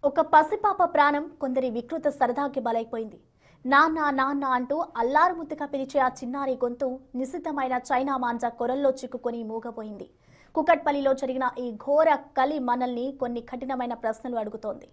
ఒక పసిపాప ప్రాణం కొందరి వికృత సరదాకి బలైపోయింది. నాన్న నాన్న అంటూ అల్లారు ముద్దుగా పిలిచే ఆ చిన్నారి గొంతు నిశితమైన చైనా మాంజా కొరల్లో చిక్కుకొని మూగపోయింది. కుకట్పల్లిలో జరిగిన ఈ ఘోర కలి మనల్ని కొన్ని కఠినమైన ప్రశ్నలు అడుగుతోంది.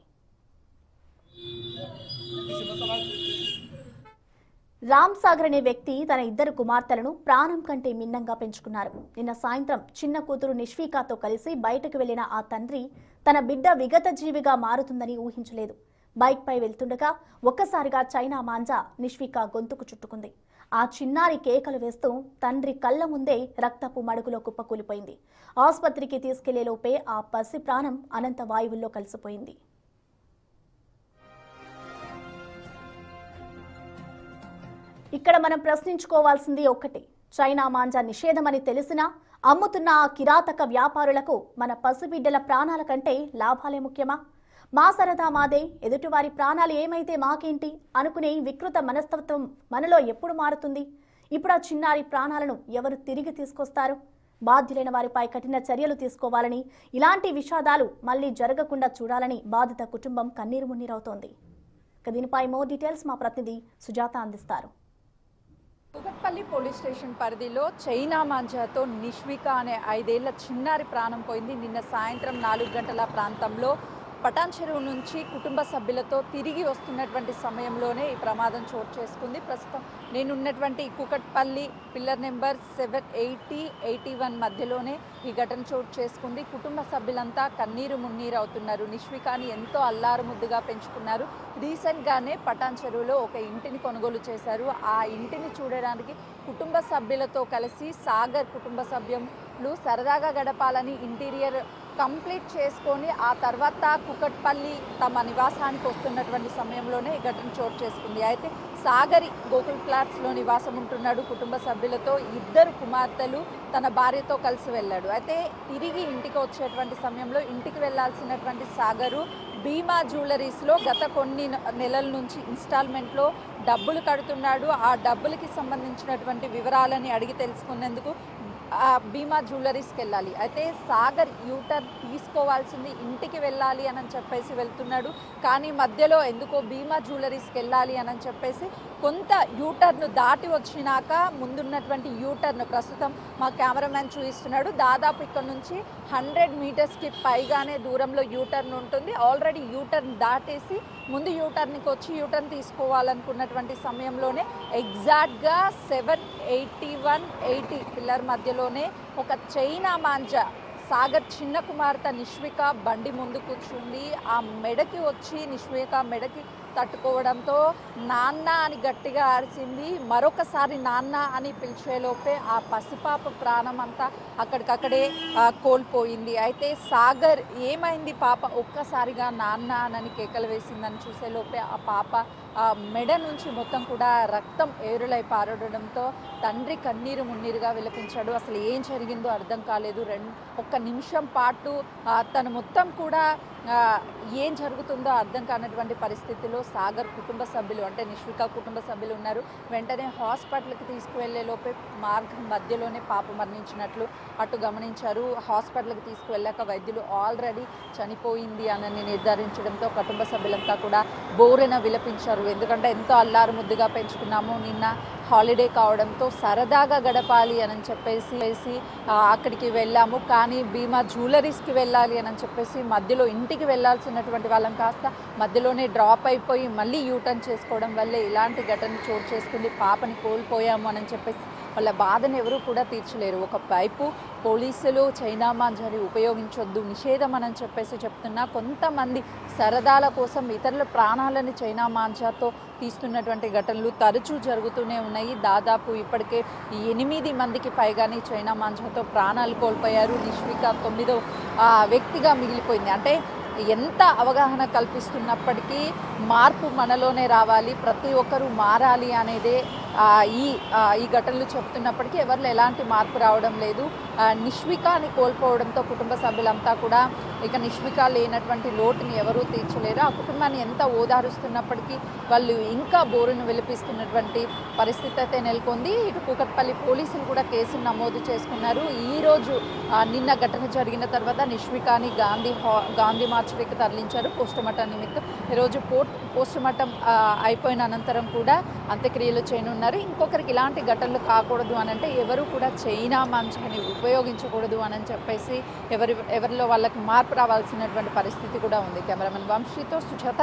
రామ్ సాగర్ అనే వ్యక్తి తన ఇద్దరు కుమార్తెలను ప్రాణం కంటే మిన్నంగా పెంచుకున్నారు. నిన్న సాయంత్రం చిన్న కూతురు నిష్వికాతో కలిసి బయటకు వెళ్లిన ఆ తండ్రి తన బిడ్డ విగత జీవిగా మారుతుందని ఊహించలేదు. బైక్ పై వెళ్తుండగా ఒక్కసారిగా చైనా మాంజా నిష్విక గొంతుకు చుట్టుకుంది. ఆ చిన్నారి కేకలు వేస్తూ తండ్రి కళ్ల ముందే రక్తపు మడుగులో కుప్పకూలిపోయింది. ఆసుపత్రికి తీసుకెళ్లేలోపే ఆ పసి ప్రాణం అనంత వాయువుల్లో కలిసిపోయింది. ఇక్కడ మనం ప్రశ్నించుకోవాల్సింది ఒక్కటే, చైనా మాంజా నిషేధమని తెలిసినా అమ్ముతున్న ఆ కిరాతక వ్యాపారులకు మన పసిబిడ్డల ప్రాణాల కంటే లాభాలే ముఖ్యమా? మా సరదా మాదే, ఎదుటివారి ప్రాణాలు ఏమైతే మాకేంటి అనుకునే వికృత మనస్తత్వం మనలో ఎప్పుడు మారుతుంది? ఇప్పుడు ఆ చిన్నారి ప్రాణాలను ఎవరు తిరిగి తీసుకొస్తారు? బాధ్యులైన వారిపై కఠిన చర్యలు తీసుకోవాలని, ఇలాంటి విషాదాలు మళ్లీ జరగకుండా చూడాలని బాధిత కుటుంబం కన్నీరు మున్నీరవుతోంది. దీనిపై మోర్ డీటెయిల్స్ మా ప్రతినిధి సుజాత అందిస్తారు. కుకట్పల్లి పోలీస్ స్టేషన్ పరిధిలో చైనా మాంజాతో నిష్విక అనే 5 ఏళ్ల చిన్నారి ప్రాణం పోయింది. నిన్న సాయంత్రం 4 గంటల ప్రాంతంలో పటాన్ చెరువు నుంచి కుటుంబ సభ్యులతో తిరిగి వస్తున్నటువంటి సమయంలోనే ఈ ప్రమాదం చోటు చేసుకుంది. ప్రస్తుతం నేనున్నటువంటి కుకట్పల్లి పిల్లర్ నెంబర్ 780, 81 మధ్యలోనే ఈ ఘటన చోటు చేసుకుంది. కుటుంబ సభ్యులంతా కన్నీరు మున్నీరు అవుతున్నారు. నిష్వికాని ఎంతో అల్లారు ముద్దుగా పెంచుకున్నారు. రీసెంట్గానే పటాన్ చెరువులో ఒక ఇంటిని కొనుగోలు చేశారు. ఆ ఇంటిని చూడడానికి కుటుంబ సభ్యులతో కలిసి సాగర్ కుటుంబ సభ్యులు సరదాగా గడపాలని ఇంటీరియర్ కంప్లీట్ చేసుకొని ఆ తర్వాత కుకట్పల్లి తమ నివాసానికి వస్తున్నటువంటి సమయంలోనే ఈ ఘటన చోటు చేసుకుంది. అయితే సాగరి గోకుల్ ఫ్లాట్స్లో నివాసం ఉంటున్నాడు. కుటుంబ సభ్యులతో 2 కుమార్తెలు తన భార్యతో కలిసి వెళ్ళాడు. అయితే తిరిగి ఇంటికి వచ్చేటువంటి సమయంలో ఇంటికి వెళ్లాల్సినటువంటి సాగరు భీమా జ్యువెలరీస్లో గత కొన్ని నెలల నుంచి ఇన్స్టాల్మెంట్లో డబ్బులు కడుతున్నాడు. ఆ డబ్బులకి సంబంధించినటువంటి వివరాలని అడిగి తెలుసుకునేందుకు భీమా జ్యువెలరీస్కి వెళ్ళాలి. అయితే సాగర్ యూటర్న్ తీసుకోవాల్సింది ఇంటికి వెళ్ళాలి అని చెప్పేసి వెళ్తున్నాడు. కానీ మధ్యలో ఎందుకో భీమా జ్యువెలరీస్కి వెళ్ళాలి అని చెప్పేసి కొంత యూటర్న్ దాటి వచ్చినాక ముందున్నటువంటి యూటర్న్ ప్రస్తుతం మా కెమెరామ్యాన్ చూపిస్తున్నాడు. దాదాపు ఇక్కడ నుంచి 100 మీటర్స్కి పైగానే దూరంలో యూటర్న్ ఉంటుంది. ఆల్రెడీ యూటర్న్ దాటేసి ముందు యూటర్న్కి వచ్చి యూటర్న్ తీసుకోవాలనుకున్నటువంటి సమయంలోనే ఎగ్జాక్ట్గా 781, 80 పిల్లర్ మధ్యలోనే ఒక చైనా మాంజా సాగర్ చిన్న కుమార్తె నిష్విక బండి ముందు కూర్చుంది. ఆ మెడకి వచ్చి నిష్విక మెడకి తట్టుకోవడంతో నాన్న అని గట్టిగా అరిచింది. మరొకసారి నాన్న అని పిలిచేలోపే ఆ పసిపాప ప్రాణం అంతా అక్కడికక్కడే కోల్పోయింది. అయితే సాగర్ ఏమైంది పాప ఒక్కసారిగా నాన్న అని కేకలు వేసిందని చూసేలోపే ఆ పాప మెడ నుంచి మొత్తం కూడా రక్తం ఏరులై పారడంతో తండ్రి కన్నీరు మున్నీరుగా విలపించాడు. అసలు ఏం జరిగిందో అర్థం కాలేదు. ఒక్క నిమిషం పాటు తను మొత్తం కూడా ఏం జరుగుతుందో అర్థం కానటువంటి పరిస్థితిలో సాగర్ కుటుంబ సభ్యులు అంటే నిష్విక కుటుంబ సభ్యులు ఉన్నారు. వెంటనే హాస్పిటల్కి తీసుకువెళ్లేలోపే మార్గం మధ్యలోనే పాప మరణించినట్లు అటు గమనించారు. హాస్పిటల్కి తీసుకువెళ్ళాక వైద్యులు ఆల్రెడీ చనిపోయింది అని నిర్ధారించడంతో కుటుంబ సభ్యులంతా కూడా బోరెన విలపించారు. ఎందుకంటే ఎంతో అల్లారు ముద్దుగా పెంచుకున్నాము, నిన్న హాలిడే కావడంతో సరదాగా గడపాలి అని చెప్పేసి అక్కడికి వెళ్ళాము. కానీ భీమా జ్యువెలరీస్కి వెళ్ళాలి అని చెప్పేసి మధ్యలో ఇంటికి వెళ్ళాల్సినటువంటి వాళ్ళం కాస్త మధ్యలోనే డ్రాప్ అయిపోయి మళ్ళీ యూటర్న్ చేసుకోవడం వల్లే ఇలాంటి ఘటన చోటు చేసుకుంది. పాపని కోల్పోయాము అని చెప్పేసి వాళ్ళ బాధను ఎవరూ కూడా తీర్చలేరు. ఒకవైపు పోలీసులు చైనా మాంజాని ఉపయోగించొద్దు నిషేధం అని చెప్పేసి చెప్తున్నా, కొంతమంది సరదాల కోసం ఇతరుల ప్రాణాలని చైనా మాంజాతో తీస్తున్నటువంటి ఘటనలు తరచూ జరుగుతూనే ఉన్నాయి. దాదాపు ఇప్పటికే 8 మందికి పైగానే చైనా మాంజాతో ప్రాణాలు కోల్పోయారు. నిష్విక 9వ వ్యక్తిగా మిగిలిపోయింది. అంటే ఎంత అవగాహన కల్పిస్తున్నప్పటికీ మార్పు మనలోనే రావాలి, ప్రతి ఒక్కరూ మారాలి అనేదే ఈ ఘటనలు చెప్తున్నప్పటికీ ఎవరిలో ఎలాంటి మార్పు రావడం లేదు. నిష్వికాని కోల్పోవడంతో కుటుంబ సభ్యులంతా కూడా ఇక నిష్విక లేనటువంటి లోటుని ఎవరూ తీర్చలేరు. ఆ కుటుంబాన్ని ఎంత ఓదారుస్తున్నప్పటికీ వాళ్ళు ఇంకా బోరును వెలిపిస్తున్నటువంటి పరిస్థితి అయితే నెలకొంది. ఇటు కూకట్పల్లి పోలీసులు కూడా కేసును నమోదు చేసుకున్నారు. ఈరోజు నిన్న ఘటన జరిగిన తర్వాత నిష్వికాని గాంధీ మార్చురీకి తరలించారు పోస్టుమార్టం నిమిత్తం. ఈరోజు పోస్టుమార్టం అయిపోయిన అనంతరం కూడా అంత్యక్రియలు చేయనున్నారు. ఇంకొకరికి ఇలాంటి ఘటనలు కాకూడదు అని అంటే ఎవరు కూడా చైనా మంచాన్ని ఉపయోగించకూడదు అని చెప్పేసి ఎవరిలో వాళ్ళకి మార్పు రావాల్సినటువంటి పరిస్థితి కూడా ఉంది. కెమెరామెన్ వంశీతో సుజాత.